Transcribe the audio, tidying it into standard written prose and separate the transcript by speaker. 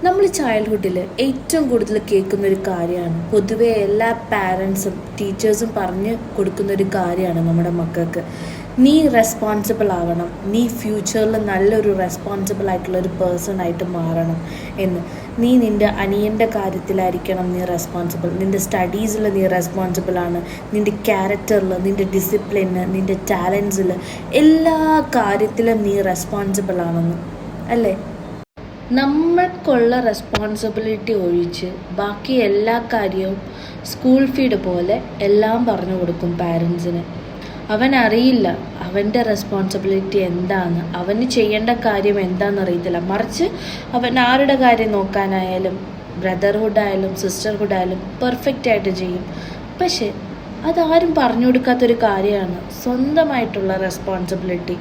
Speaker 1: നമ്മൾ ചൈൽഡ്ഹുഡിൽ ഏറ്റവും കൂടുതൽ കേൾക്കുന്നൊരു കാര്യമാണ്, പൊതുവേ എല്ലാ പാരൻസും ടീച്ചേഴ്സും പറഞ്ഞ് കൊടുക്കുന്നൊരു കാര്യമാണ് നമ്മുടെ മക്കൾക്ക്. നീ റെസ്പോൺസിബിൾ ആവണം, നീ ഫ്യൂച്ചറിൽ നല്ലൊരു റെസ്പോൺസിബിൾ ആയിട്ടുള്ളൊരു പേഴ്സൺ ആയിട്ട് മാറണം എന്ന്. നീ നിൻ്റെ അനിയൻ്റെ കാര്യത്തിലായിരിക്കണം നീ റെസ്പോൺസിബിൾ, നിൻ്റെ സ്റ്റഡീസിൽ നീ റെസ്പോൺസിബിൾ ആണ്, നിൻ്റെ ക്യാരക്ടറിൽ, നിൻ്റെ ഡിസിപ്ലിന്, നിൻ്റെ ടാലൻസിൽ, എല്ലാ കാര്യത്തിലും നീ റെസ്പോൺസിബിൾ ആണെന്ന് അല്ലേ? നമ്മൾക്കുള്ള റെസ്പോൺസിബിലിറ്റി ഒഴിച്ച് ബാക്കി എല്ലാ കാര്യവും സ്കൂൾ ഫീഡ് പോലെ എല്ലാം പറഞ്ഞു കൊടുക്കും പാരൻസിന്. അവനറിയില്ല അവൻ്റെ റെസ്പോൺസിബിലിറ്റി എന്താണെന്ന്, അവന് ചെയ്യേണ്ട കാര്യം എന്താണെന്ന് അറിയത്തില്ല. മറിച്ച് അവൻ ആരുടെ കാര്യം നോക്കാനായാലും, ബ്രദർഹുഡായാലും സിസ്റ്റർഹുഡായാലും പെർഫെക്റ്റ് ആയിട്ട് ചെയ്യും. പക്ഷേ അതാരും പറഞ്ഞു കൊടുക്കാത്തൊരു കാര്യമാണ് സ്വന്തമായിട്ടുള്ള റെസ്പോൺസിബിലിറ്റി.